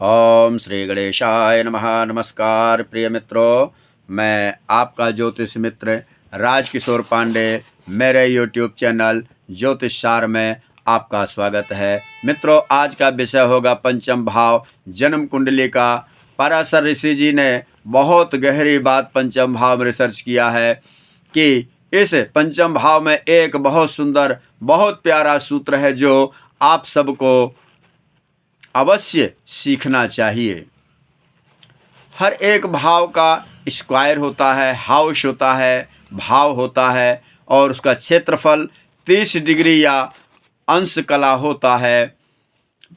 ओम श्री गणेशाय नमः। नमस्कार प्रिय मित्रों, मैं आपका ज्योतिष मित्र राजकिशोर पांडे। मेरे यूट्यूब चैनल ज्योतिष सार में आपका स्वागत है। मित्रों, आज का विषय होगा पंचम भाव जन्म कुंडली का। पराशर ऋषि जी ने बहुत गहरी बात पंचम भाव में रिसर्च किया है कि इस पंचम भाव में एक बहुत सुंदर, बहुत प्यारा सूत्र है जो आप सबको अवश्य सीखना चाहिए। हर एक भाव का स्क्वायर होता है, हाउस होता है, भाव होता है और उसका क्षेत्रफल 30 डिग्री या अंश कला होता है।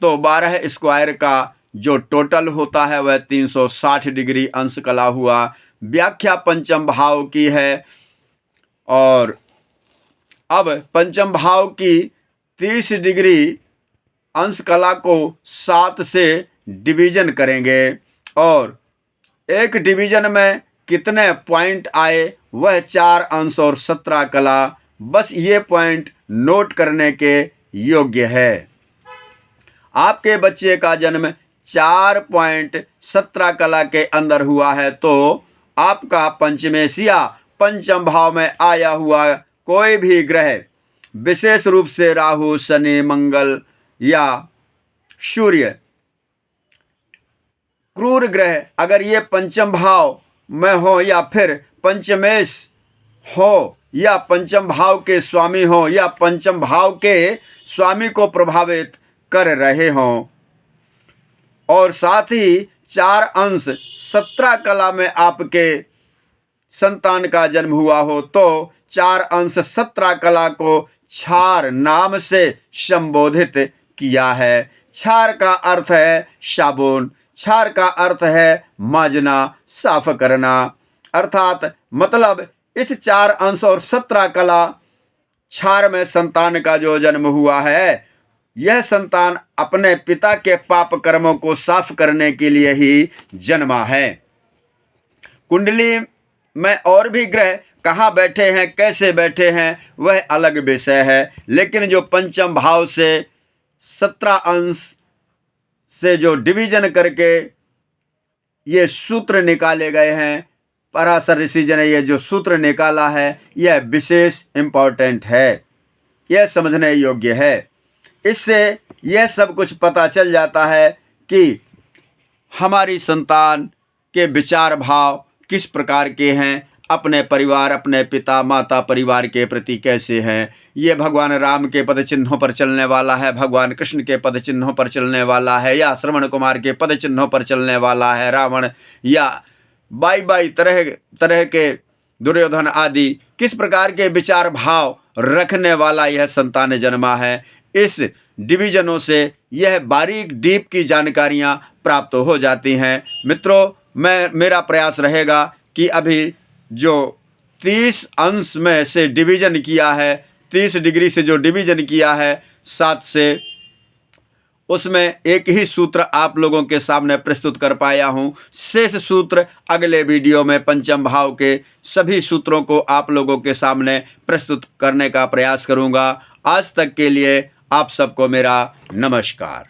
तो 12 स्क्वायर का जो टोटल होता है वह 360 डिग्री अंश कला हुआ। व्याख्या पंचम भाव की है और अब पंचम भाव की 30 डिग्री अंश कला को 7 से डिवीजन करेंगे और एक डिवीजन में कितने पॉइंट आए वह 4 अंश और 17 कला। बस ये पॉइंट नोट करने के योग्य है। आपके बच्चे का जन्म 4.17 कला के अंदर हुआ है तो आपका पंचमेशिया पंचम भाव में आया हुआ कोई भी ग्रह, विशेष रूप से राहु, शनि, मंगल या सूर्य, क्रूर ग्रह, अगर ये पंचम भाव में हो या फिर पंचमेश हो या पंचम भाव के स्वामी हो या पंचम भाव के स्वामी को प्रभावित कर रहे हों और साथ ही 4 अंश 17 कला में आपके संतान का जन्म हुआ हो तो 4 अंश 17 कला को क्षार नाम से संबोधित किया है। क्षार का अर्थ है साबुन, क्षार का अर्थ है माजना, साफ करना, अर्थात मतलब इस 4 अंश और 17 कला क्षार में संतान का जो जन्म हुआ है, यह संतान अपने पिता के पाप कर्मों को साफ करने के लिए ही जन्मा है। कुंडली में और भी ग्रह कहाँ बैठे हैं, कैसे बैठे हैं, वह अलग विषय है, लेकिन जो पंचम भाव से 17 अंश से जो डिवीजन करके ये सूत्र निकाले गए हैं, पराशर ऋषि जी ने ये जो सूत्र निकाला है यह विशेष इम्पोर्टेंट है, यह समझने योग्य है। इससे यह सब कुछ पता चल जाता है कि हमारी संतान के विचार भाव किस प्रकार के हैं, अपने परिवार, अपने पिता माता परिवार के प्रति कैसे हैं। ये भगवान राम के पद चिन्हों पर चलने वाला है, भगवान कृष्ण के पद चिन्हों पर चलने वाला है या श्रवण कुमार के पद चिन्हों पर चलने वाला है, रावण या बाई तरह तरह के दुर्योधन आदि किस प्रकार के विचार भाव रखने वाला यह संतान जन्मा है। इस डिवीजनों से यह बारीक डीप की जानकारियां प्राप्त हो जाती हैं। मित्रों, मेरा प्रयास रहेगा कि अभी जो 30 अंश में से डिवीजन किया है, 30 डिग्री से जो डिवीजन किया है 7 से, उसमें एक ही सूत्र आप लोगों के सामने प्रस्तुत कर पाया हूँ। शेष सूत्र अगले वीडियो में पंचम भाव के सभी सूत्रों को आप लोगों के सामने प्रस्तुत करने का प्रयास करूँगा। आज तक के लिए आप सबको मेरा नमस्कार।